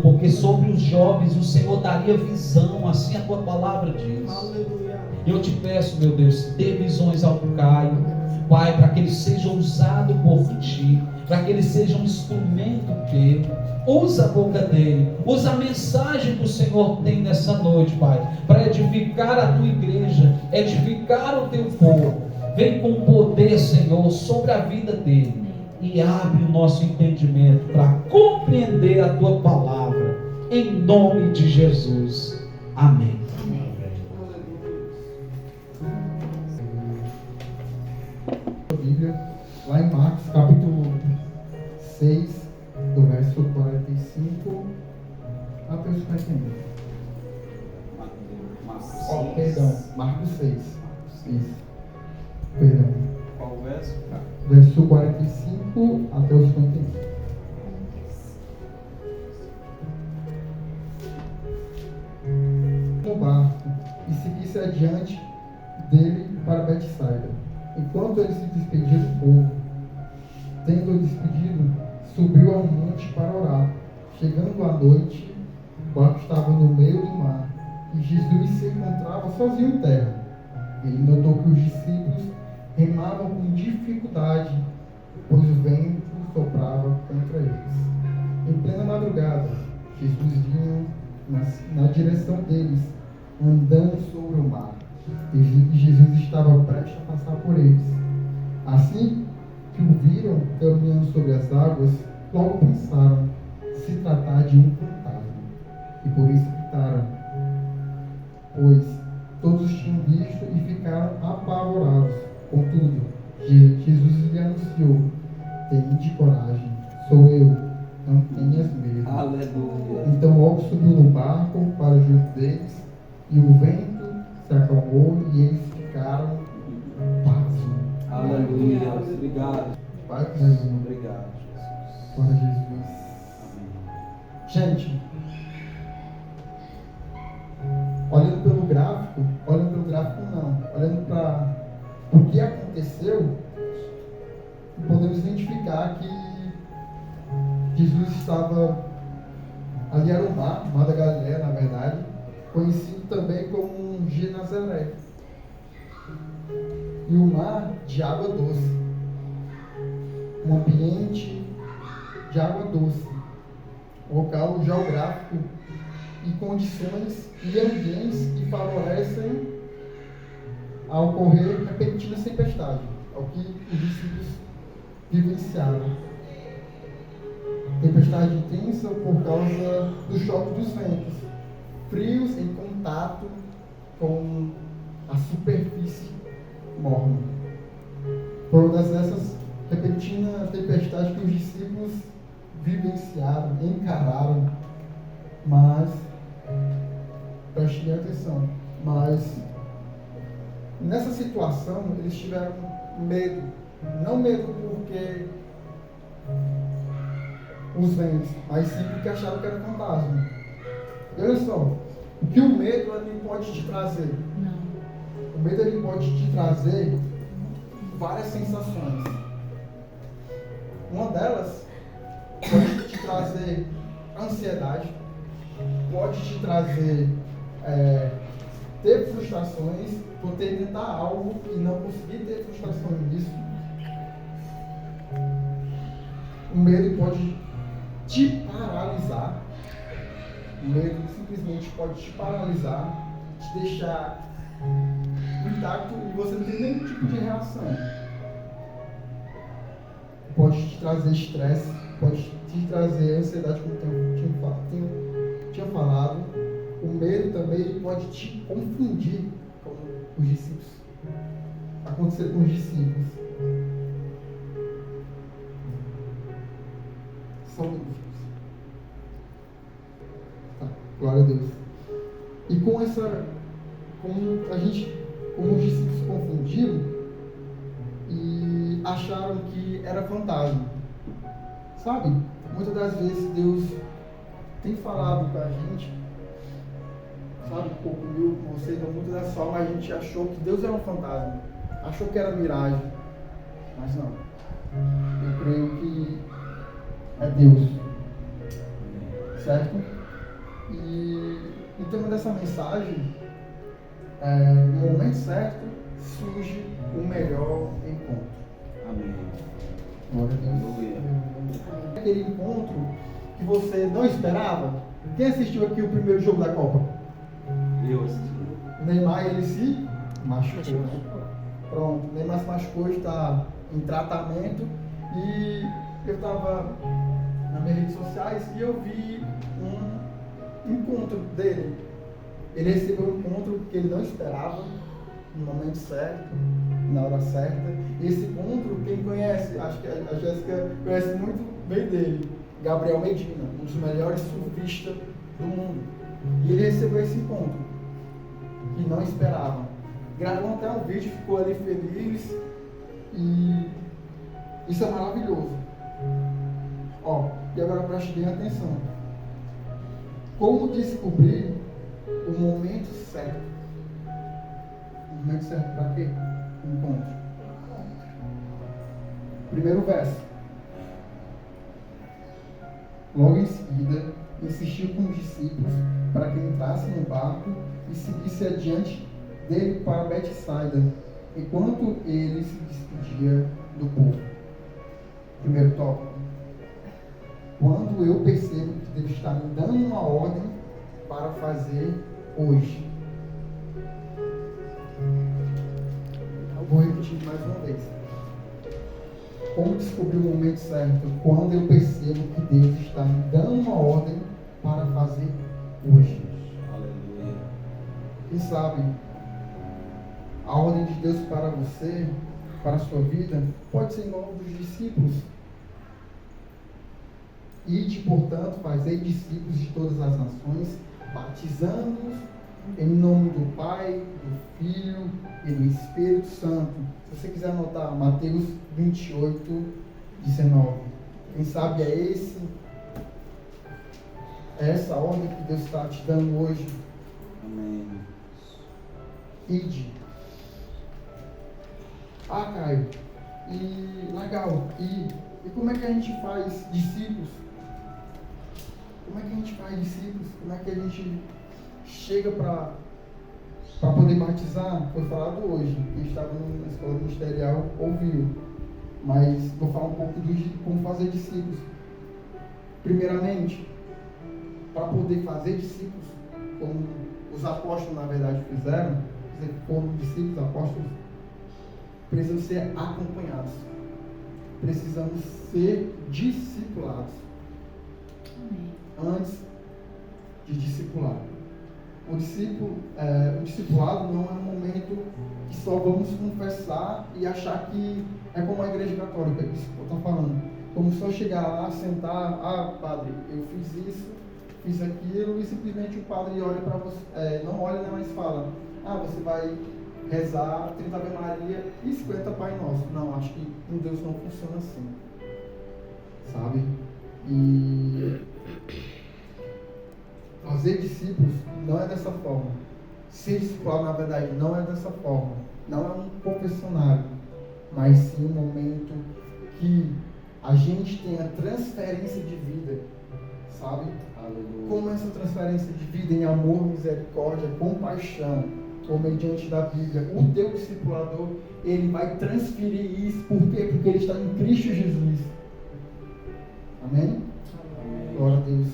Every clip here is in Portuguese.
porque sobre os jovens o Senhor daria visão, assim a tua palavra diz. Aleluia. Eu te peço, meu Deus, dê visões ao Caio, Pai, para que ele seja usado por ti, para que ele seja um instrumento teu. Usa a boca dele, usa a mensagem que o Senhor tem nessa noite, Pai, para edificar a tua igreja, edificar o teu povo. Vem com poder, Senhor, sobre a vida dele e abre o nosso entendimento para compreender a tua palavra, em nome de Jesus. Amém. Bíblia, lá em Marcos capítulo 6, do verso 45 até os 51. Perdão, Marcos 6. Isso. Perdão. Qual o verso? Verso 45 até os 51. No barco e seguisse adiante dele para Betsaida. Enquanto ele se despedia do povo, tendo despedido, subiu ao monte para orar. Chegando à noite, o barco estava no meio do mar e Jesus se encontrava sozinho em terra. Ele notou que os discípulos remavam com dificuldade, pois o vento soprava contra eles. Em plena madrugada, Jesus vinha na direção deles, andando sobre o mar. E Jesus estava prestes a passar por eles. Assim que o viram caminhando sobre as águas, logo pensaram se tratar de um fantasma, e por isso gritaram, pois todos tinham visto e ficaram apavorados. Contudo, Jesus lhe anunciou: tende coragem, sou eu, não tenhas medo. Aleluia. Então logo subiu no barco para junto deles, e o vento se acalmou e eles ficaram pasmos. Aleluia. Obrigado. Pai, Jesus. Obrigado, Jesus. Glória a Jesus. Gente, olhando pelo gráfico não, olhando para o que aconteceu, podemos identificar que Jesus estava ali, era o mar da Galileia, na verdade, conhecido também como Genazaré. E o mar de água doce, um ambiente de água doce, local geográfico e condições e ambientes que favorecem a ocorrer repentina tempestade, ao que os discípulos vivenciaram. Tempestade intensa por causa do choque dos ventos, frios em contato com a superfície morna. Por uma dessas repentina tempestade que os discípulos vivenciaram, encararam, mas prestem atenção, mas nessa situação eles tiveram medo, não medo porque os ventos, mas sim porque acharam que era fantasma. E olha só, o que o medo ele pode te trazer? O medo ele pode te trazer várias sensações. Uma delas pode te trazer ansiedade, pode te trazer ter frustrações por tentar algo e não conseguir ter frustração nisso. O medo pode te paralisar. O medo simplesmente pode te paralisar, te deixar intacto e você não tem nenhum tipo de reação. Pode te trazer estresse, pode te trazer ansiedade, como tinha falado. O medo também pode te confundir com os discípulos. Aconteceu com os discípulos. Só um minuto. Tá, glória a Deus. E como os discípulos se confundiram e acharam que era fantasma. Sabe? Muitas das vezes Deus tem falado com a gente, sabe, comigo, com você, então muitas das formas a gente achou que Deus era um fantasma, achou que era miragem, mas não. Eu creio que é Deus. certo? E o tema dessa mensagem no momento certo surge o melhor encontro. Amém. Glória a Deus. Aleluia. Aquele encontro que você não esperava. Quem assistiu aqui o primeiro jogo da Copa? Eu assisti. O Neymar, ele se machucou, né? Pronto, o Neymar se machucou, está em tratamento. E eu estava nas minhas redes sociais e eu vi um encontro dele. Ele recebeu um encontro que ele não esperava, no momento certo, na hora certa. Esse encontro, quem conhece, acho que a Jéssica conhece muito bem dele, Gabriel Medina, um dos melhores surfistas do mundo. E ele recebeu esse encontro, que não esperava. Gravou até um vídeo, ficou ali feliz, e isso é maravilhoso. Ó, e agora preste bem atenção. Como descobrir o momento certo? O momento certo para quê? Encontro. Primeiro verso. Logo em seguida, insistiu com os discípulos para que entrassem no barco e seguisse adiante dele para Betsaida, enquanto ele se despedia do povo. Primeiro tópico. Quando eu percebo que Deus está me dando uma ordem para fazer hoje. Eu vou repetir mais uma vez. Como descobrir o momento certo? Quando eu percebo que Deus está me dando uma ordem para fazer hoje. Aleluia. Quem sabe a ordem de Deus para você, para a sua vida, pode ser igual a dos discípulos. Ide, portanto, fazei discípulos de todas as nações, batizando-os em nome do Pai, do Filho e do Espírito Santo. Se você quiser anotar, Mateus 28, 19. Quem sabe é essa ordem que Deus está te dando hoje. Amém. Ide. Ah, Caio, e legal, e como é que a gente faz discípulos? Como é que a gente faz discípulos? Como é que a gente chega para poder batizar? Foi falado hoje, quem estava na escola ministerial ouviu, mas vou falar um pouco de como fazer discípulos. Primeiramente, para poder fazer discípulos, como os apóstolos na verdade fizeram, foram discípulos, apóstolos, precisam ser acompanhados. Precisamos ser discipulados. Antes de discipular. O discipulado não é um momento que só vamos confessar e achar que é como a igreja católica, isso que eu estou falando. Como só chegar lá, sentar, padre, eu fiz isso, fiz aquilo, e simplesmente o padre olha para você, não olha, né, mas fala, você vai rezar 30 Ave Maria e 50 Pai Nosso. Não, acho que com Deus não funciona assim. Sabe? E fazer discípulos não é dessa forma. Ser discipulado, na verdade, não é dessa forma. Não é um confessionário, mas sim um momento que a gente tem a transferência de vida, sabe? Aleluia. Como essa transferência de vida em amor, misericórdia, compaixão, ou mediante da Bíblia, o teu discipulador, ele vai transferir isso. Por quê? Porque ele está em Cristo Jesus. Amém? Amém. Glória a Deus.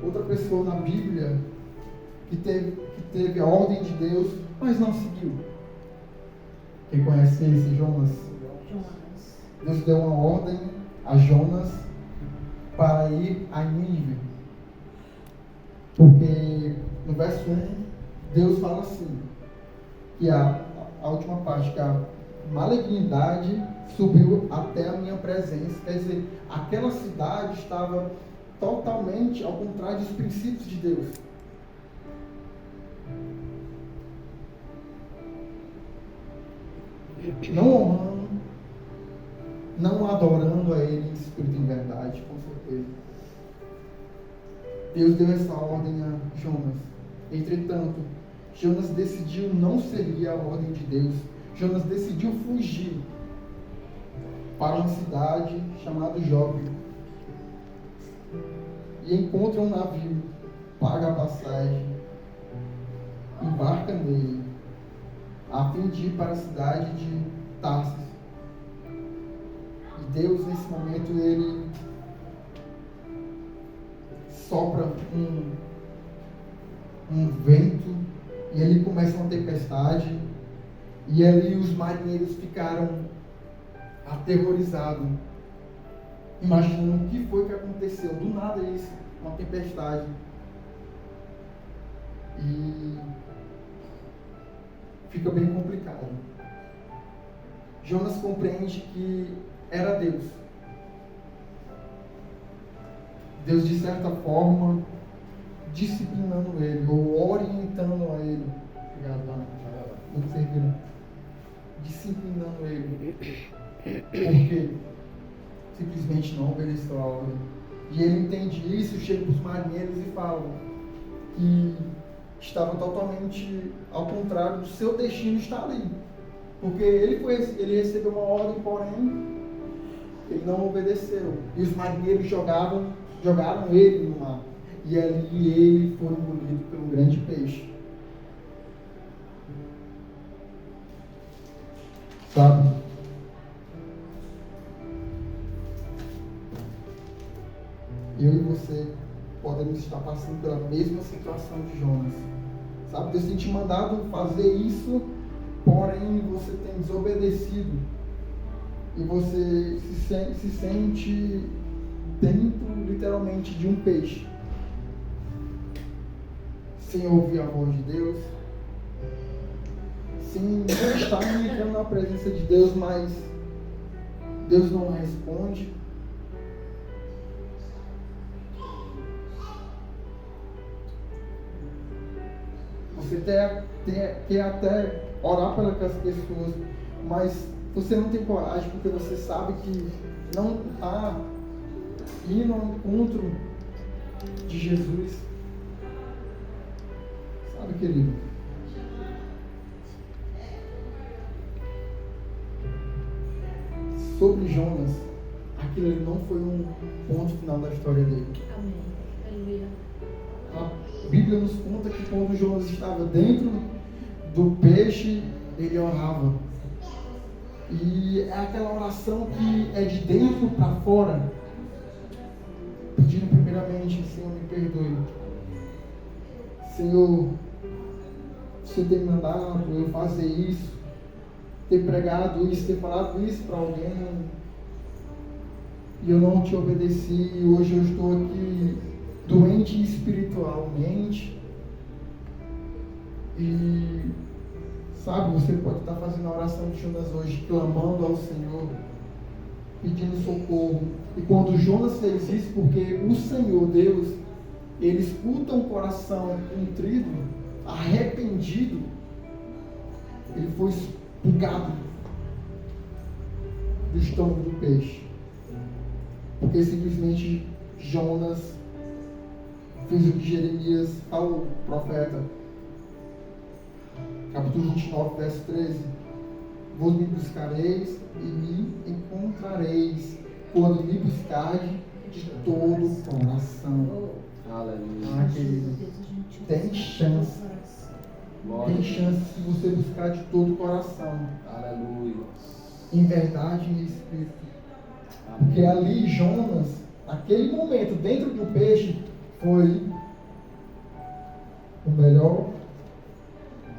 Outra pessoa na Bíblia que teve a ordem de Deus, mas não seguiu. Quem conhece esse? Jonas. Deus deu uma ordem a Jonas para ir a Nínive. Porque no verso 1, Deus fala assim, que a última parte, que a malignidade subiu até a minha presença. Quer dizer, aquela cidade estava totalmente ao contrário dos princípios de Deus. Não honrando, não adorando a Ele em espírito e em verdade, com certeza. Deus deu essa ordem a Jonas. Entretanto, Jonas decidiu não seguir a ordem de Deus. Jonas decidiu fugir para uma cidade chamada Jope. e encontra um navio, paga a passagem, embarca nele, a fim de ir para a cidade de Tarsis. E Deus, nesse momento, ele sopra um vento, e ali começa uma tempestade, e ali os marinheiros ficaram aterrorizados, imaginando o que foi que aconteceu. Do nada isso, uma tempestade. E fica bem complicado. Jonas compreende que era Deus. Deus, de certa forma, disciplinando ele, ou orientando a ele. Obrigado, Ana. Muito servido. Disciplinando ele. Porque simplesmente não obedeceu a ordem. E ele entende isso, chega para os marinheiros e fala que estava totalmente ao contrário do seu destino estar ali. Porque ele recebeu uma ordem, porém ele não obedeceu. E os marinheiros jogaram ele no mar. E ali ele foi engolido por um grande peixe. Sabe? Eu e você podemos estar passando pela mesma situação de Jonas. Sabe? Deus tem te mandado fazer isso, porém você tem desobedecido. E você se sente dentro, literalmente, de um peixe. Sem ouvir a voz de Deus. Sem estar entrando na presença de Deus, mas Deus não responde. Você quer até orar pelas pessoas, mas você não tem coragem, porque você sabe que não está indo ao encontro de Jesus. Sabe, querido? Sobre Jonas, aquilo ali não foi um ponto final da história dele. Amém. Aleluia. A Bíblia nos conta que quando Jonas estava dentro do peixe, ele orava. E é aquela oração que é de dentro para fora, pedindo primeiramente: Senhor, me perdoe. Senhor, você tem mandado eu fazer isso, ter pregado isso, ter falado isso para alguém, e eu não te obedeci, e hoje eu estou aqui doente espiritualmente. E sabe, você pode estar fazendo a oração de Jonas hoje, clamando ao Senhor, pedindo socorro. E quando Jonas fez isso, porque o Senhor Deus, ele escuta um coração contrito, arrependido, ele foi expurgado do estômago do peixe, porque simplesmente Jonas fez o que Jeremias falou, profeta, capítulo 29, verso 13: vos me buscareis e me encontrareis, quando me buscardes de todo o coração. Aleluia. Querido, tem chance. Tem chance se você buscar de todo o coração. Aleluia. Em verdade e em espírito. Porque ali Jonas, naquele momento, dentro do peixe, foi o melhor,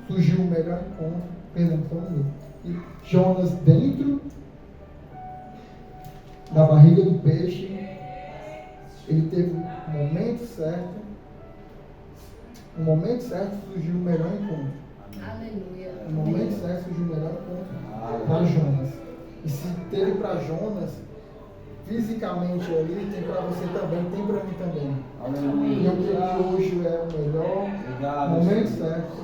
surgiu o melhor encontro. Perdão, só um minuto. E Jonas dentro da barriga do peixe, ele teve o momento certo. No momento certo surgiu o melhor encontro. Aleluia. No momento certo surgiu o melhor encontro para Jonas. E se teve para Jonas, fisicamente ali, tem para você também, tem para mim também. Aleluia. E eu creio que hoje é o melhor momento certo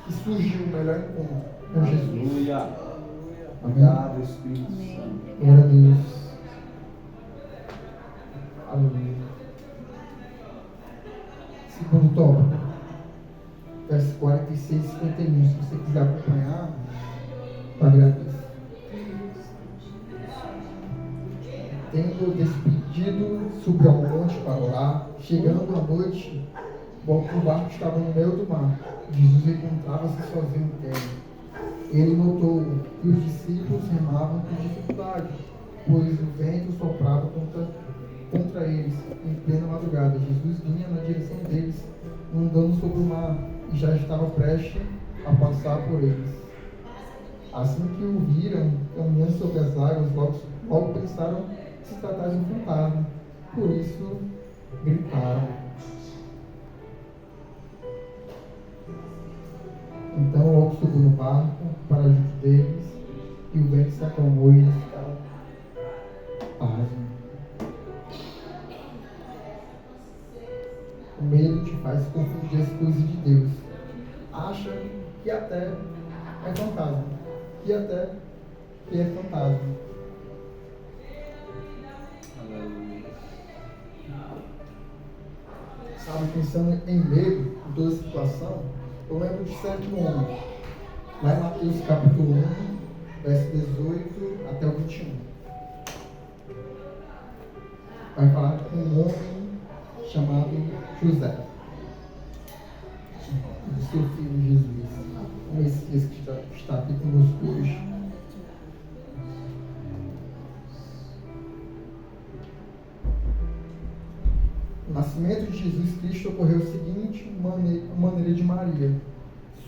que surgiu o melhor encontro com Jesus. Aleluia. Amém. Obrigado, Espírito Amém. Santo. Glória a Deus. Aleluia. Segundo tópico, versos 46 e 51. Se você quiser acompanhar, eu agradeço. Tendo despedido, subiu ao monte para orar. Chegando à noite, o barco estava no meio do mar. Jesus encontrava-se sozinho em terra. Ele notou que os discípulos remavam com dificuldade, pois o vento soprava contra eles em plena madrugada. Jesus vinha na direção deles, andando sobre o mar, e já estava prestes a passar por eles. Assim que o viram caminhando sobre as águas, logo pensaram que se tratava de um fantasma. Por isso, gritaram. Então logo subiu no barco para junto deles, e o vento se acalmou e eles ficaram pasmos. O medo te faz confundir as coisas de Deus. Acha que até é fantasma. Que até que é fantasma. Aleluia. Sabe, pensando em medo, em toda situação, eu lembro de certo homem. Lá em Mateus capítulo 1, verso 18 até o 21. Vai falar com um homem chamado José, do seu filho Jesus. Um Messias que está aqui conosco hoje. O nascimento de Jesus Cristo ocorreu da seguinte maneira de Maria,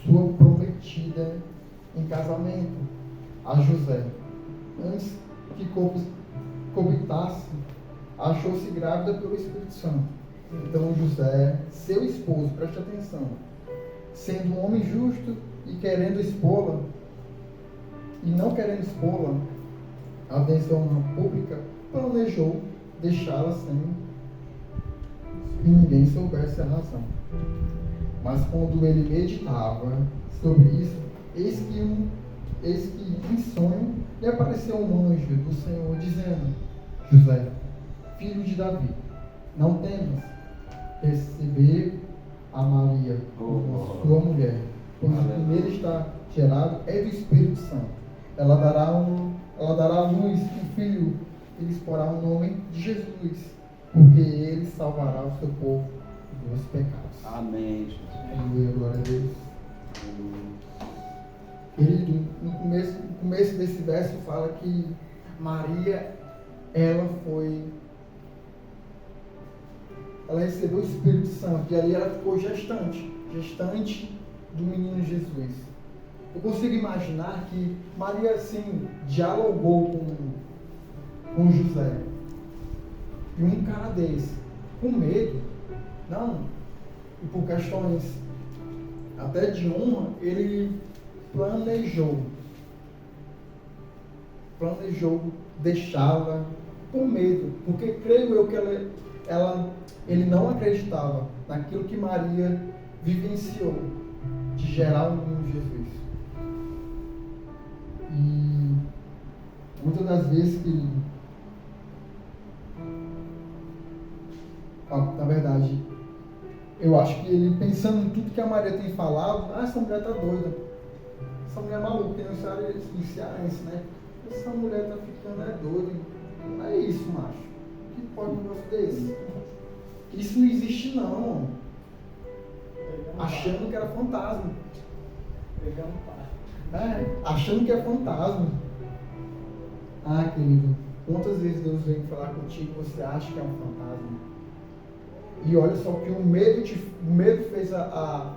sua prometida em casamento a José. Antes que cogitasse, achou-se grávida pelo Espírito Santo. Então José, seu esposo, preste atenção, sendo um homem justo e querendo expô-la, e não querendo expô-la à atenção pública, planejou deixá-la sem que ninguém soubesse a razão. Mas quando ele meditava sobre isso, eis que em sonho lhe apareceu um anjo do Senhor dizendo: José, filho de Davi, não temas receber a Maria como sua mulher, pois o primeiro está gerado é do Espírito Santo. Ela dará à luz um filho, e lhes porá o nome de Jesus, porque ele salvará o seu povo dos pecados. Amém, Jesus. Aleluia, glória a Deus. Aleluia. Querido, no começo desse verso fala que Maria, ela recebeu o Espírito Santo, e ali ela ficou gestante do menino Jesus. Eu consigo imaginar que Maria, assim, dialogou com José. E um cara desse, com medo, não, e por questões até de honra, ele planejou deixá-la com medo, porque creio eu que ele não acreditava naquilo que Maria vivenciou de gerar o menino Jesus. E muitas das vezes que, na verdade, eu acho que ele, pensando em tudo que a Maria tem falado, essa mulher tá doida, essa mulher é maluca, tem um cearense, né? Essa mulher tá ficando doida, não é isso, macho, que pode um negócio desse? Isso não existe não, achando que era fantasma, achando que é fantasma. Ah, querido, quantas vezes Deus vem falar contigo e você acha que é um fantasma? E olha só que o medo fez a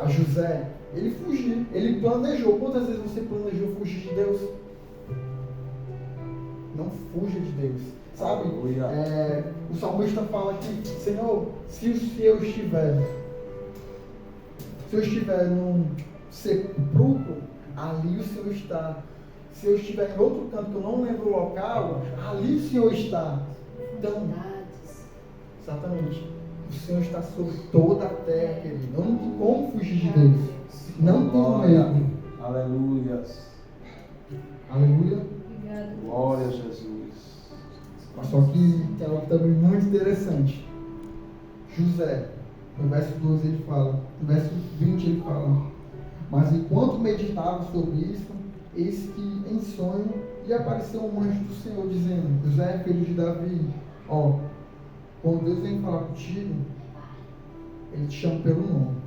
José, ele fugir, ele planejou. Quantas vezes você planejou fugir de Deus? Não fuja de Deus, sabe? O salmista fala que, Senhor, se eu estiver num sepulcro, ali o Senhor está. Se eu estiver em outro canto que eu não lembro o local, ali o Senhor está. Então, exatamente. O Senhor está sobre toda a terra, querido. Não tem como fugir de Deus. Não tem medo. Aleluia. Aleluia. Glória a Jesus. Só que tem algo também muito interessante. José, no verso 12 ele fala, no verso 20 ele fala: mas enquanto meditava sobre isso, eis que em sonho lhe apareceu um anjo do Senhor dizendo: José, filho de Davi, Quando Deus vem falar contigo, Ele te chama pelo nome.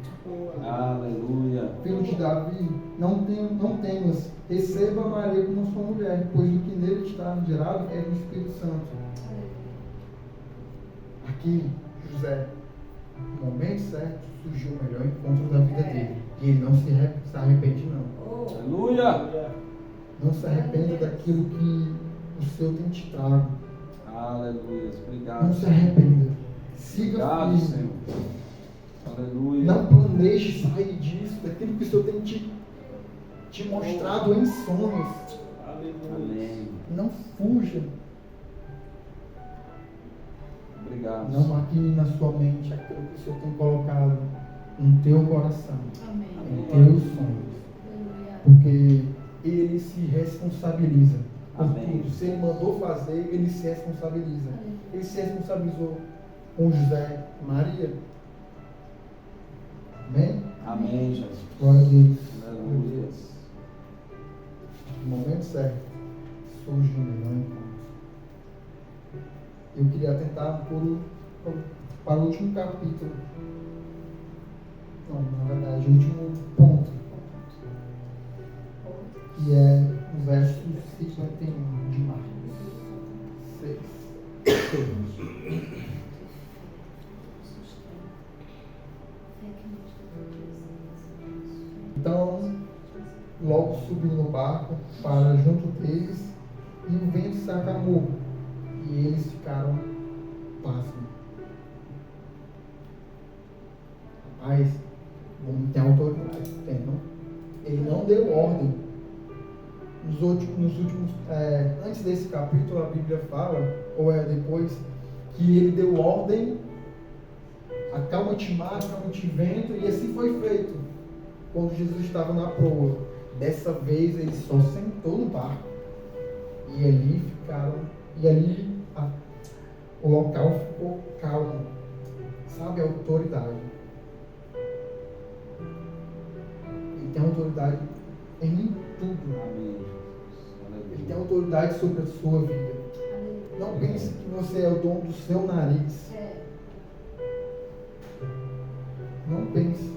Aleluia. Filho de Davi, não temas, receba Maria como sua mulher, pois o que nele está gerado é do Espírito Santo. Aqui, José, no momento certo, surgiu o melhor encontro da vida dele. E ele não se arrepende, não. Aleluia. Não se arrependa daquilo que o Senhor tem te trago. Aleluia. Não Obrigado. se arrependa. Siga Obrigado, firme. Senhor. Aleluia. Não planeje sair disso, daquilo que o Senhor tem te mostrado em sonhos. Amém. Não fuja. Obrigado. Não maquine na sua mente aquilo que o Senhor tem colocado no teu coração, Amém. em teus sonhos. Aleluia. Porque Ele se responsabiliza por Amém. tudo. Se Ele mandou fazer, Ele se responsabiliza. Aleluia. Ele se responsabilizou com José e Maria. Amém? Amém, Jesus. Glória a Deus. Aleluia. No momento certo, surge um melhor encontro. Eu queria atentar para o último capítulo. Não, na verdade, o último ponto. Que é o verso 51 de Marcos 6. Então, logo subiu no barco para junto deles, e o vento se acalmou, e eles ficaram pasmos. Mas, não tem autoridade, tem, não? Ele não deu ordem. Nos últimos, antes desse capítulo, a Bíblia fala, ou é depois, que ele deu ordem, acalma-te mar, acalma-te vento, e assim foi feito quando Jesus estava na proa. Dessa vez ele só sentou no barco, e ali ficaram, o local ficou calmo. Sabe, a autoridade. Ele tem autoridade em tudo. Amém. Ele tem autoridade sobre a sua vida. Não pense que você é o dono do seu nariz. Não pense.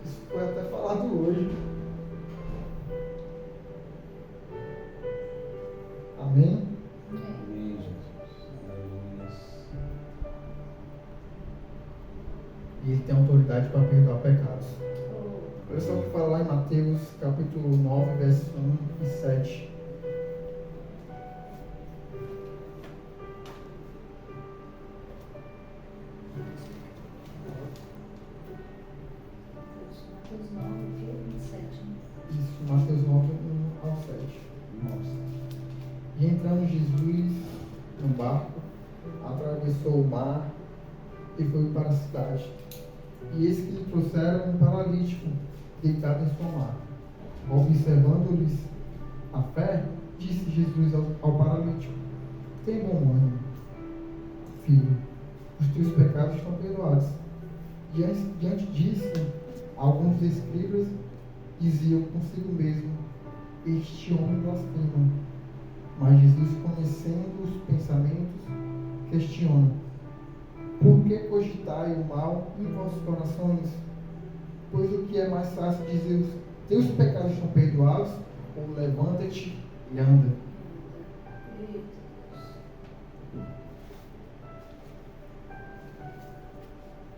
Isso foi até falado hoje. Amém? Amém, Jesus. Aleluia. E ele tem autoridade para perdoar pecados. Olha só o que fala lá em Mateus capítulo 9, versos 1 e 7. Mateus 9, 27. Isso, Mateus 9, 1 ao 7. Nossa. E entrando Jesus no barco, atravessou o mar e foi para a cidade. E eis que lhe trouxeram um paralítico deitado em sua maca. Observando-lhes a fé, disse Jesus ao paralítico: tem bom ânimo, filho, os teus pecados estão perdoados. Diante disso, alguns escribas diziam consigo mesmo: este homem blasfema. Mas Jesus, conhecendo os pensamentos, questiona: por que cogitai o mal em vossos corações? Pois o que é mais fácil dizer: os teus pecados estão perdoados, ou levanta-te e anda?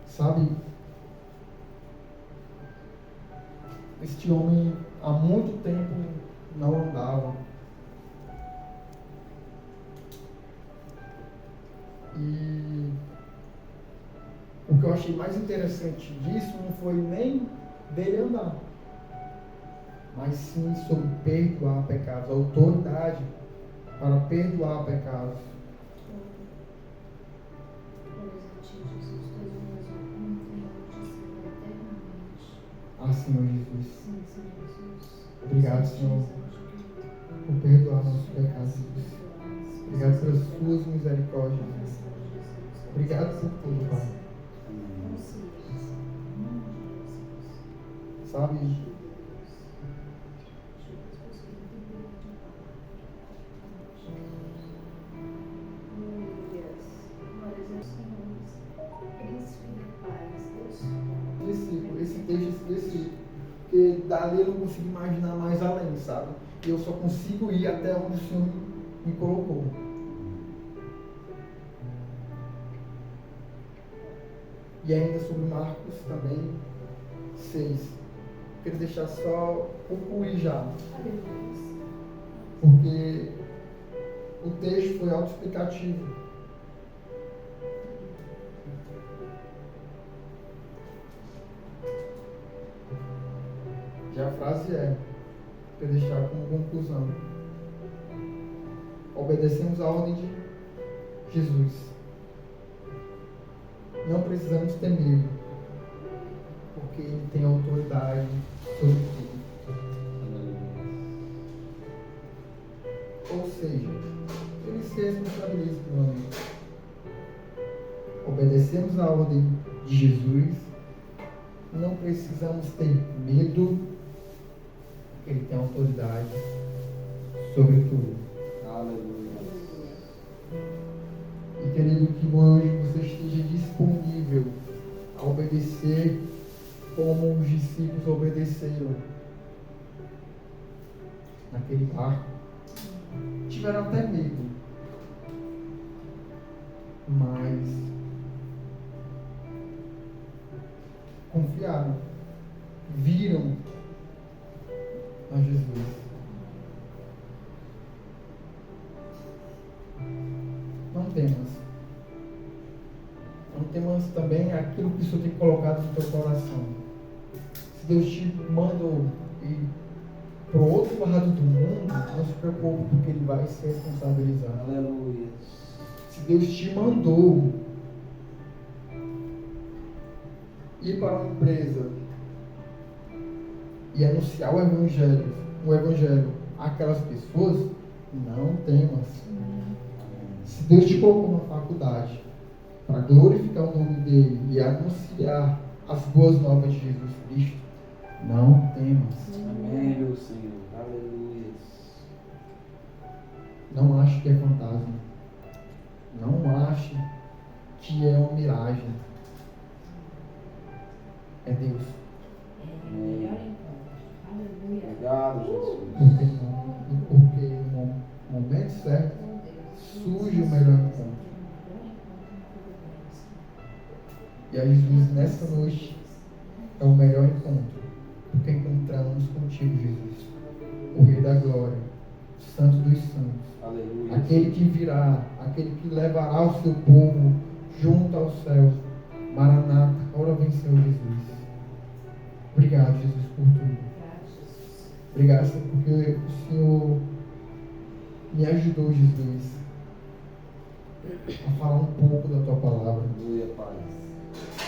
Sabe, este homem há muito tempo não andava. E o que eu achei mais interessante disso não foi nem dele andar, mas sim sobre perdoar pecados, a autoridade para perdoar pecados. Ah, Senhor Jesus. Obrigado, Senhor, por perdoar nossos pecados, Jesus. Obrigado pelas suas misericórdias, Jesus. Obrigado por tudo, Pai. Sabe, texto específico, porque dali eu não consigo imaginar mais além, sabe? E eu só consigo ir até onde o Senhor me colocou. E ainda sobre Marcos também 6. Quero deixar só concluir já, porque o texto foi autoexplicativo. E a frase quero deixar como conclusão: obedecemos a ordem de Jesus. Não precisamos ter medo, porque Ele tem autoridade sobre tudo. Ou seja, Ele se responsabiliza pelo amigo. Obedecemos a ordem de Jesus. Não precisamos ter medo, porque Ele tem autoridade sobre tudo. Aleluia. E querido, que hoje você esteja disponível a obedecer como os discípulos obedeceram naquele barco. Tiveram até medo, mas confiaram, viram a Jesus. Não temas. Não temas também aquilo que o Senhor tem colocado no teu coração. Se Deus te mandou ir para o outro lado do mundo, não se preocupe, porque Ele vai se responsabilizar. Aleluia. Se Deus te mandou ir para uma empresa e anunciar o Evangelho àquelas pessoas, não temas. Se Deus te colocou na faculdade para glorificar o nome dEle e anunciar as boas novas de Jesus Cristo, não temas. Amém, meu Senhor. Aleluia. Não ache que é fantasma. Não ache que é uma miragem. É Deus. Obrigado, Jesus. Porque no momento certo surge o melhor encontro. E a Jesus, nessa noite, é o melhor encontro, porque encontramos contigo, Jesus, o Rei da Glória, o Santo dos Santos, Aleluia. aquele que virá, aquele que levará o seu povo junto ao céu. Maranata, ora vem, Senhor Jesus. Obrigado, Jesus, por tudo. Obrigado, Senhor, porque o Senhor me ajudou, Jesus, a falar um pouco da tua palavra. Aleluia, Pai.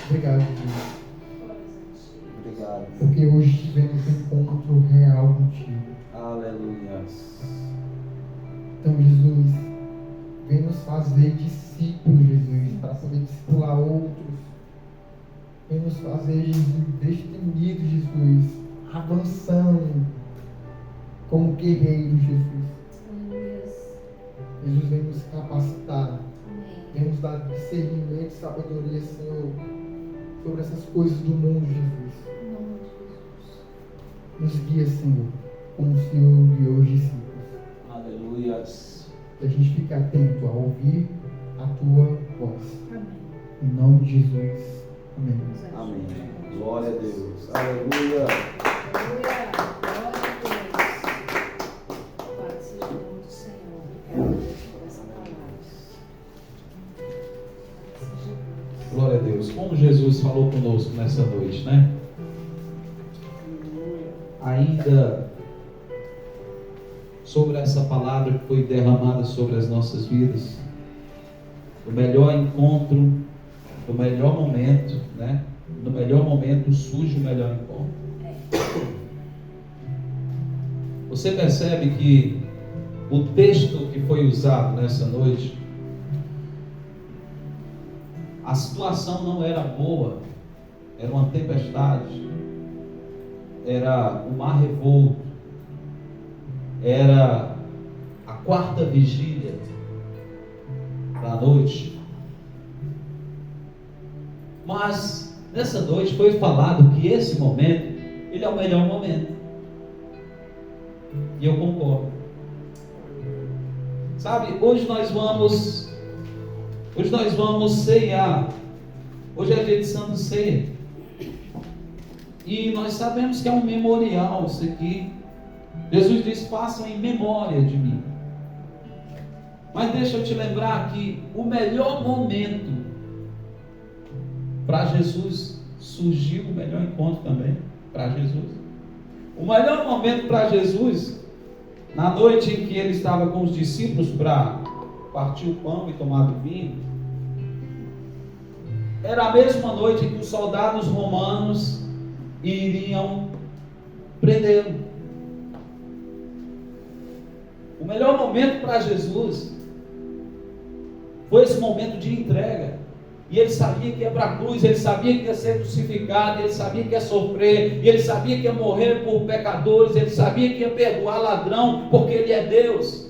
Obrigado, Jesus, Obrigado. porque hoje tivemos um encontro real contigo. Aleluia. Então, Jesus, vem nos fazer discípulos, Jesus, para poder discipular outros. Vem nos fazer, Jesus, destemidos, Jesus, avançando como guerreiros, Jesus. Jesus, vem nos capacitar. Vem nos dar discernimento e sabedoria, Senhor, sobre essas coisas do mundo, Jesus. Nos guia, Senhor, como o Senhor guiou os discípulos. Aleluia. Que a gente fique atento a ouvir a tua voz. Em nome de Jesus. Amém. Amém. Glória a Deus. Aleluia. Glória a Deus. Como Jesus falou conosco nessa noite, né? Ainda sobre essa palavra que foi derramada sobre as nossas vidas, o melhor encontro, o melhor momento, né? No melhor momento surge o melhor encontro. Você percebe que o texto que foi usado nessa noite, a situação não era boa, era uma tempestade, era o mar revolto, era a quarta vigília da noite. Mas Nessa noite foi falado que esse momento, ele é o melhor momento. E eu concordo. Sabe, hoje nós vamos ceiar. Hoje é dia de Santa Ceia. E nós sabemos que é um memorial isso aqui. Jesus diz: façam em memória de mim. Mas deixa eu te lembrar que o melhor momento para Jesus surgiu, o melhor encontro também para Jesus. O melhor momento para Jesus, na noite em que ele estava com os discípulos para partir o pão e tomar o vinho, era a mesma noite em que os soldados romanos iriam prendê-lo. O melhor momento para Jesus foi esse momento de entrega. E ele sabia que ia para a cruz, ele sabia que ia ser crucificado, ele sabia que ia sofrer, e ele sabia que ia morrer por pecadores, ele sabia que ia perdoar ladrão, porque ele é Deus.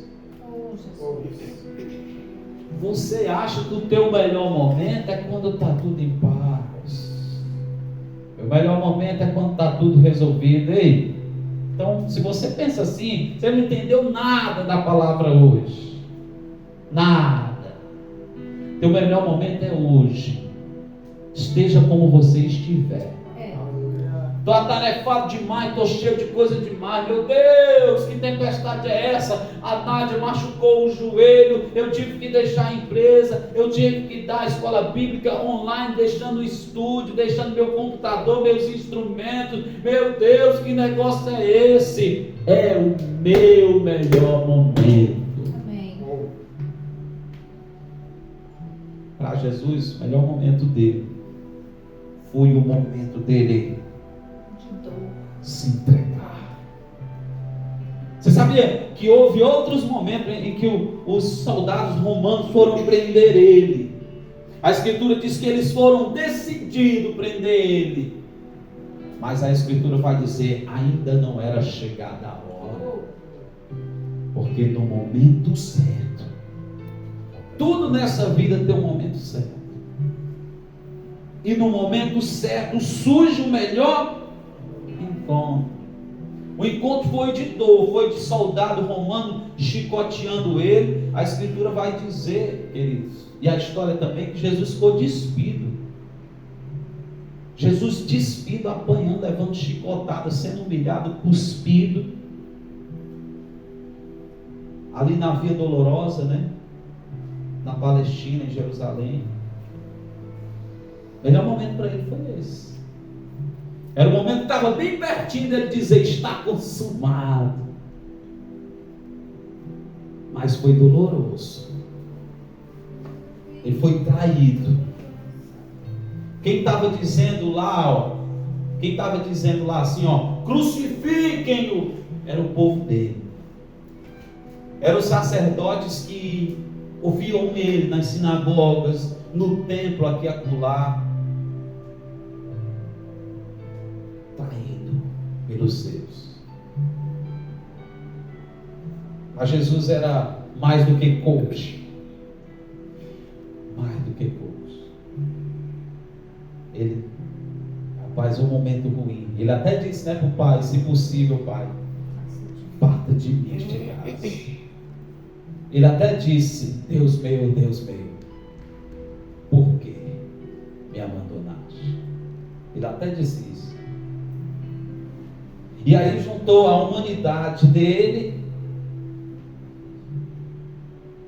Você acha que o teu melhor momento é quando está tudo em paz? O melhor momento é quando está tudo resolvido. Ei, então, se você pensa assim, você não entendeu nada da palavra hoje. Nada. Teu melhor momento é hoje. Esteja como você estiver. Estou atarefado demais, estou cheio de coisa demais. Meu Deus, que tempestade é essa? A Nádia machucou o joelho, eu tive que deixar a empresa, eu tive que dar a escola bíblica online, deixando o estúdio, deixando meu computador, meus instrumentos. Meu Deus, que negócio é esse? É o meu melhor momento. Para Jesus, o melhor momento dele foi o momento dele se entregar. Você sabia que houve outros momentos em que os soldados romanos foram prender ele? A Escritura diz que eles foram decididos prender ele, mas a Escritura vai dizer: ainda não era chegada a hora, porque no momento certo, tudo nessa vida tem um momento certo. E no momento certo surge o melhor encontro. O encontro foi de dor, foi de soldado romano chicoteando ele. A Escritura vai dizer, queridos, e a história também, que Jesus ficou despido. Jesus despido, apanhando, levando chicotada, sendo humilhado, cuspido. Ali na Via Dolorosa, né? Na Palestina, em Jerusalém. O melhor momento para ele foi esse. Era o momento que estava bem pertinho dele dizer: está consumado. Mas foi doloroso. Ele foi traído. Quem estava dizendo lá, quem estava dizendo lá assim, crucifiquem-o, era o povo dele. Eram os sacerdotes que ouviam ele nas sinagogas, no templo, aqui e acolá, traído pelos seus. Mas Jesus era mais do que coach. Mais do que coach. Ele, rapaz, um momento ruim. Ele até disse, né, para o pai: se possível, pai, parta de mim este cálice. Ele até disse: Deus meu, por que me abandonaste? Ele até disse isso. E aí juntou a humanidade dele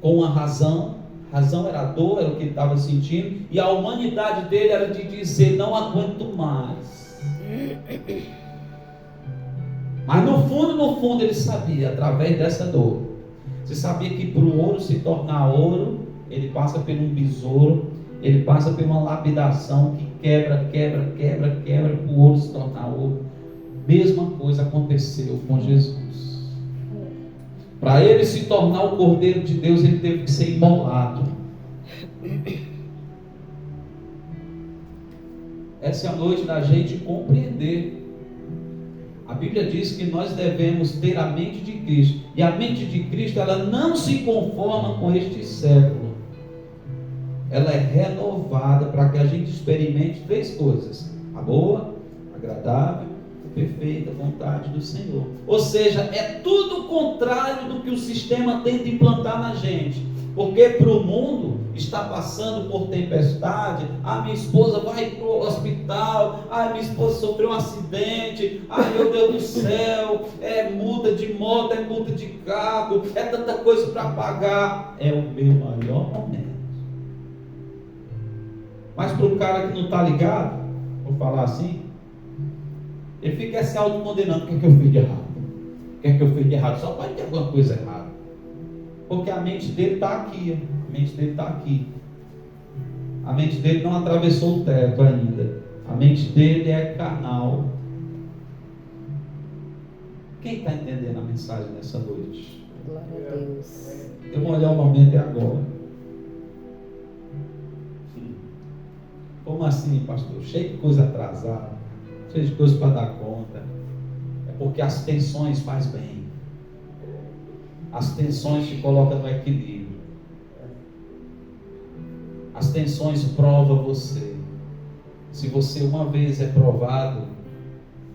com a razão. A razão era a dor, era o que ele estava sentindo. E a humanidade dele era de dizer: não aguento mais. Mas no fundo ele sabia, através dessa dor, você sabia que para o ouro se tornar ouro, ele passa por um besouro, ele passa por uma lapidação que quebra, para o ouro se tornar ouro. Mesma coisa aconteceu com Jesus. Para ele se tornar o Cordeiro de Deus, ele teve que ser imolado. Essa é a noite da gente compreender. A Bíblia diz que nós devemos ter a mente de Cristo. E a mente de Cristo, ela não se conforma com este século. ela é renovada para que a gente experimente 3 coisas: a boa, agradável, perfeita vontade do Senhor. Ou seja, é tudo o contrário do que o sistema tenta implantar na gente. Porque para o mundo está passando por tempestade, minha esposa vai para o hospital, minha esposa sofreu um acidente, meu Deus do céu, é multa de moto, é multa de carro, é tanta coisa para pagar. É o meu maior momento. Mas para o cara que não está ligado, vou falar assim, ele fica se autocondenando. O que é que eu fiz de errado? O que é que eu fiz de errado? Só pode ter alguma coisa errada. Porque a mente dele está aqui. A mente dele está aqui. A mente dele não atravessou o teto ainda. A mente dele é carnal. Quem está entendendo a mensagem nessa noite? Glória a Deus. Eu vou olhar o momento é agora. Como assim, pastor? Cheio de coisa atrasada, cheio de coisa para dar conta. É porque as tensões faz bem. As tensões te colocam no equilíbrio. As tensões provam você. Se você uma vez é provado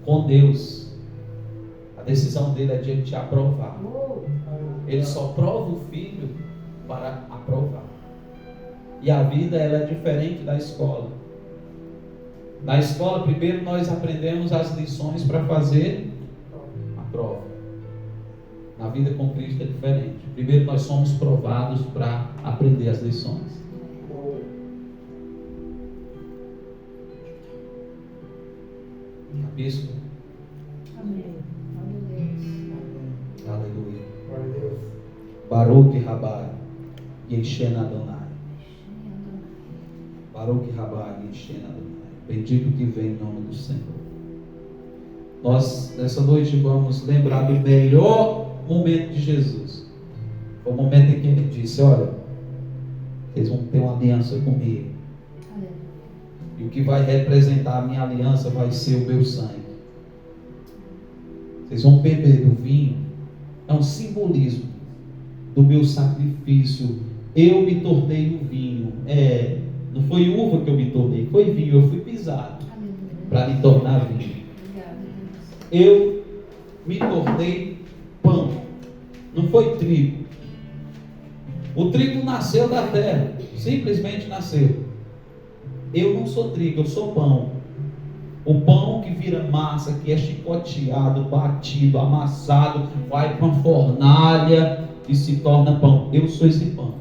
com Deus, a decisão dele é de te aprovar. Ele só prova o filho para aprovar. E a vida, ela é diferente da escola. Na escola, primeiro nós aprendemos as lições para fazer a prova. Na vida com Cristo é diferente. Primeiro nós somos provados para aprender as lições. Bispo. Amém. Aleluia. Glória a Deus. Baruch Rabai Yeshena Adonai. Baruch Rabai Yeshena Adonai. Bendito que vem em nome do Senhor. Nós, nessa noite, vamos lembrar do melhor momento de Jesus. Foi o momento em que ele disse: olha, vocês vão ter uma aliança comigo. E o que vai representar a minha aliança vai ser o meu sangue. Vocês vão beber do vinho. É um simbolismo do meu sacrifício. Eu me tornei o vinho. Não foi uva que eu me tornei, foi vinho. Eu fui pisado para me tornar vinho. Eu me tornei pão. Não foi trigo. O trigo nasceu da terra. Simplesmente nasceu. Eu não sou trigo, eu sou pão. O pão que vira massa, que é chicoteado, batido, amassado, vai para uma fornalha e se torna pão. Eu sou esse pão.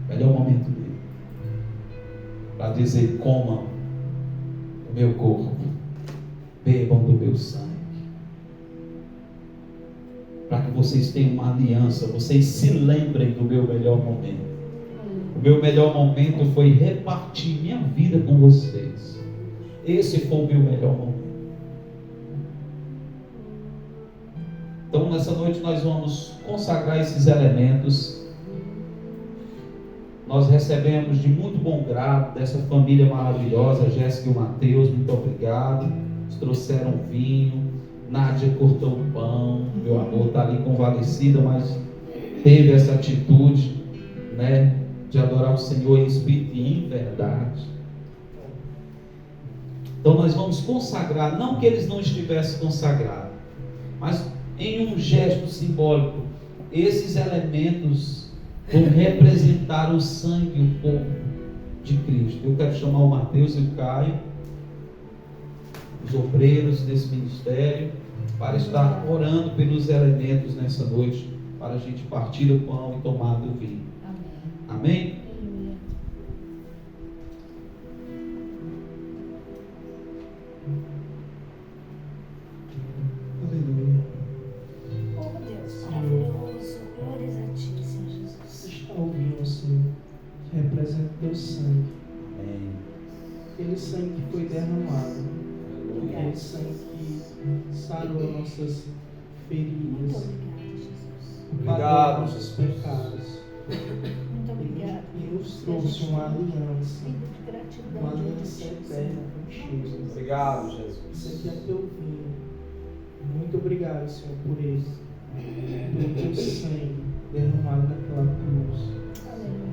Melhor momento dele para dizer: comam o meu corpo, bebam do meu sangue, para que vocês tenham uma aliança, vocês se lembrem do meu melhor momento. O meu melhor momento foi repartir minha vida com vocês. Esse foi o meu melhor momento. Então nessa noite nós vamos consagrar esses elementos. Nós recebemos de muito bom grado dessa família maravilhosa, Jéssica e o Mateus, muito obrigado. Eles trouxeram vinho, Nádia cortou o pão, meu amor está ali convalescida, mas teve essa atitude, né, de adorar o Senhor em espírito e em verdade. Então nós vamos consagrar, não que eles não estivessem consagrados, mas em um gesto simbólico, esses elementos vão representar o sangue e o corpo de Cristo. Eu quero chamar o Mateus e o Caio, os obreiros desse ministério, para estar orando pelos elementos nessa noite, para a gente partir o pão e tomar do vinho. Amém? Aleluia. Oh Deus, maravilhoso. Glórias a ti, Senhor Jesus. Está ouvindo, Senhor, que representa o teu sangue. Amém. Aquele sangue que foi derramado. Aleluia. Aquele sangue que sarou nossas Muito feridas. obrigada, Jesus. Obrigado, Nossos pecados. Muito obrigada. E nos trouxe uma aliança. Vida de gratidão. Uma diante aliança de ti, eterna contigo. Obrigado, Jesus. Isso aqui é teu vinho. Muito obrigado, Senhor, por isso. Pelo teu sangue derramado naquela cruz.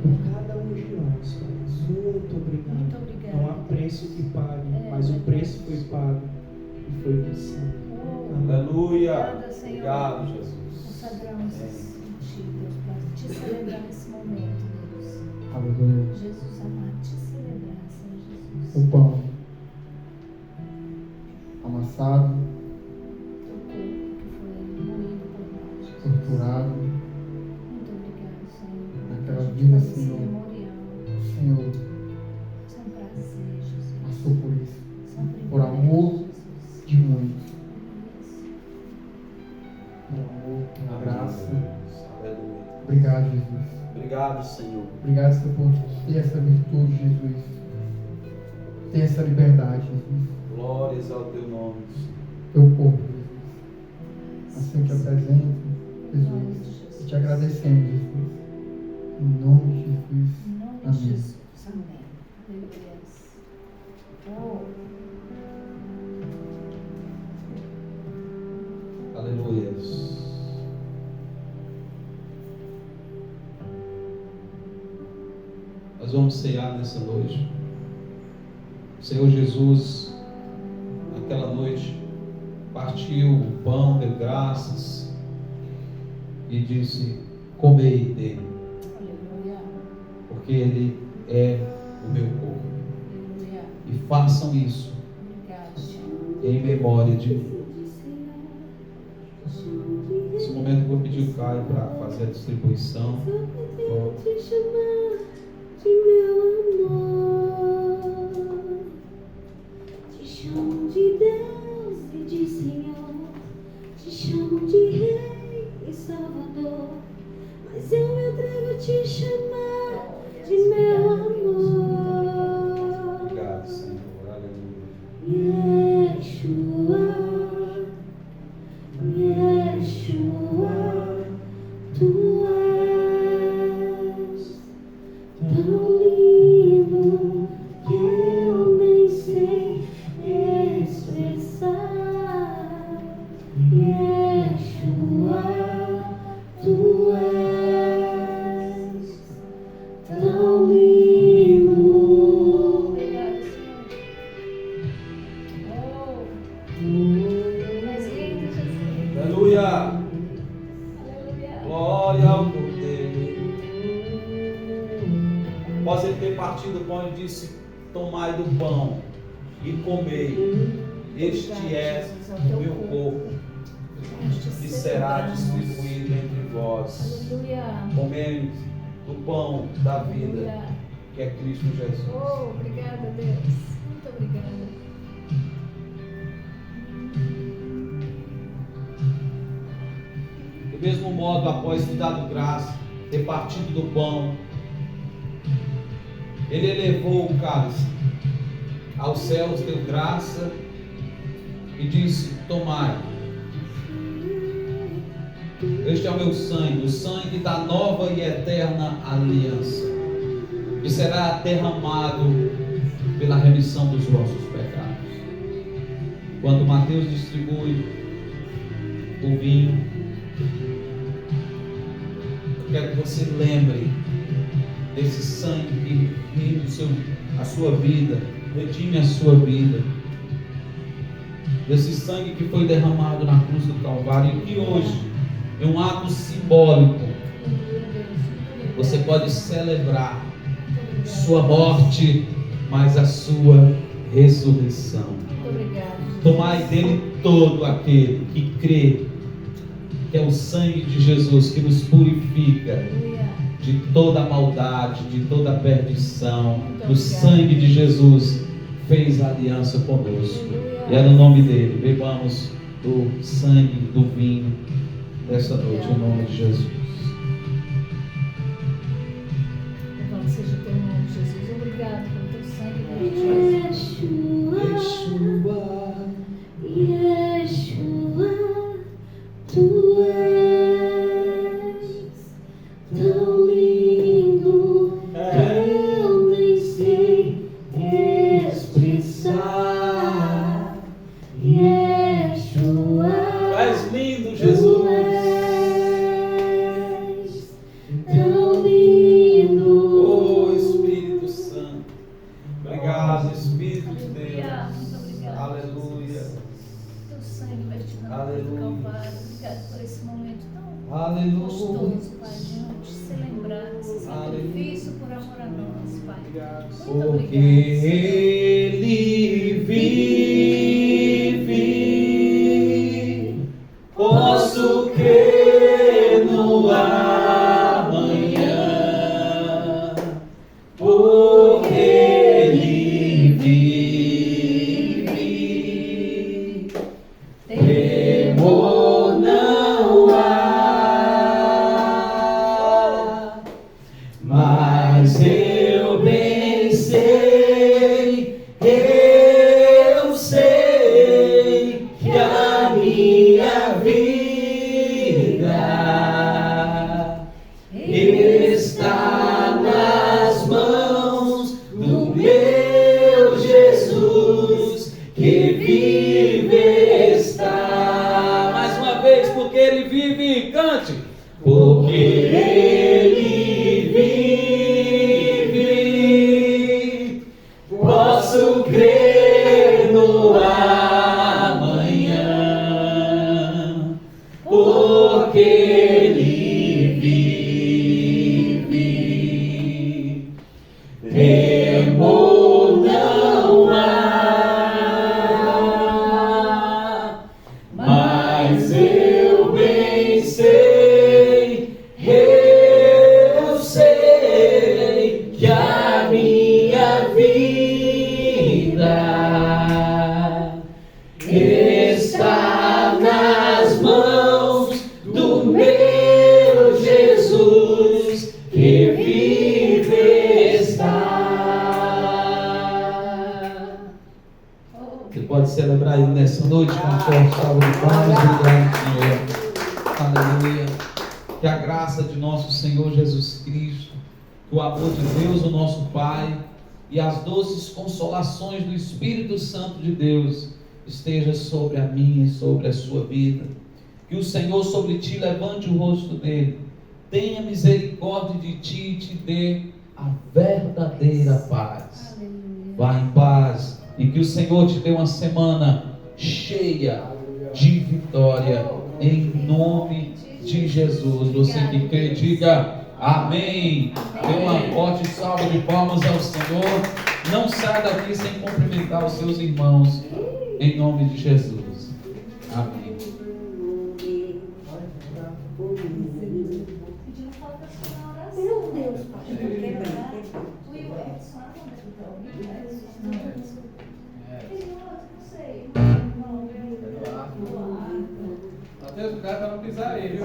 por cada um de nós, Pai. Muito obrigado. Muito obrigada. Não há preço que pague, mas o preço foi pago e foi vencido. Amém. Aleluia. Obrigada, Senhor. Obrigado, Jesus. Consagramos em ti, Deus, para te celebrar nesse momento, Deus. Aleluia. Jesus amado, te celebrar, Senhor Jesus. O pão amassado, Teu corpo que foi moído por nós, Jesus. torturado, Muito obrigado, Senhor. naquela A gente vida, faz esse Senhor. memorial. Senhor, Isso é um prazer, Jesus. passou por isso, Isso é um privilégio, por amor Jesus. de muitos, Isso. por amor, pela graça. Aleluia. Obrigado, Jesus. Obrigado, Senhor. Obrigado, Senhor, por ter essa virtude, Jesus. Ter essa liberdade, Jesus. Glórias ao teu nome. Teu corpo, Jesus. Assim eu te apresento, Em nome de Jesus. Jesus. E te agradecemos, Jesus. Em nome de Jesus. Em nome de Amém. Jesus. Amém. Aleluia. Oh. Aleluia. Nós vamos cear nessa noite. O Senhor Jesus, naquela noite, partiu o pão, deu graças e disse: comei dele, Aleluia. porque ele é o meu corpo. Aleluia. E façam isso Obrigado, Senhor. em memória de mim. Nesse momento eu vou pedir o Caio para fazer a distribuição. Te chamar de meu amor, te chamo de Deus e de Senhor, te chamo de Rei e Salvador, mas eu me atrevo a te chamar de meu amor. Obrigado, Senhor. Aleluia. Yeshua, Yeshua, tu és tão lindo que eu nem sei expressar. Yeshua, tu és tão lindo. Obrigado, Senhor. Oh. Mais lindo, Jesus. Aleluia. Aleluia. Glória ao teu Deus. Após ele ter partido o pão, ele disse: tomai do pão e comei. Este é o meu corpo, que será distribuído entre vós. Aleluia. Comei do pão da vida, Aleluia. que é Cristo Jesus. Oh, obrigada, Deus. Muito obrigada. Do mesmo modo, após ter dado graça, ter partido do pão, ele elevou o cálice aos céus, deu graça e disse: tomai, este é o meu sangue, o sangue da nova e eterna aliança, que será derramado pela remissão dos vossos pecados. Quando Mateus distribui o vinho, eu quero que você lembre desse sangue que redime a sua vida, redime a sua vida, desse sangue que foi derramado na cruz do Calvário e que hoje, em um ato simbólico, você pode celebrar sua morte, mas a sua ressurreição. Muito obrigado. Tomai dele todo aquele que crê que é o sangue de Jesus que nos purifica Aleluia. de toda maldade, de toda perdição. Muito O sangue de Jesus fez aliança conosco. E é no nome dele, bebamos do sangue, do vinho dessa noite, em nome de Jesus. Louvado seja o teu nome, Jesus. Obrigado pelo teu sangue, Deus. Yeshua, Yeshua, tu és tão lindo que eu nem sei expressar. Yeshua, Tu és lindo, tu Jesus. és Filho de Deus. Muito obrigada. Aleluia. Teu sangue vertido na cruz do Aleluia. Calvário. Obrigado por esse momento tão Aleluia. gostoso, Pai, de onde se lembrar desse sacrifício por amor a nós, Pai. Muito Porque obrigada. Ele vive, posso crer no amanhã, porque Ele vive, temor não há, mas eu bem sei, eu sei que a minha vida está nas mãos do meu Jesus, que vive está. Mais uma vez, porque Ele vive, cante. Porque Ele vive, posso crer no amanhã, porque Ele vive, temor não há, mas eu bem sei, eu sei que a minha vida está nas mãos do meu Jesus, que vive está. Você pode celebrar Ele nessa noite com uma forte salva de palmas. Obrigado, Senhor. Aleluia. Que a graça de nosso Senhor Jesus Cristo, que o amor de Deus, o nosso Pai, e as doces consolações do Espírito Santo de Deus esteja sobre a minha e sobre a sua vida. Que o Senhor sobre ti levante o rosto dele, tenha misericórdia de ti e te dê a verdadeira paz. Aleluia. Vá em paz e que o Senhor te dê uma semana cheia de vitória, em nome de Jesus. Você que crê, diga amém. Dê uma forte salva de palmas ao Senhor. Não saia daqui sem cumprimentar os seus irmãos, em nome de Jesus. Amém. Pedindo falta na oração. Meu Deus, Pai. O Will Edson, não sei. Até o cara para não pisar ele.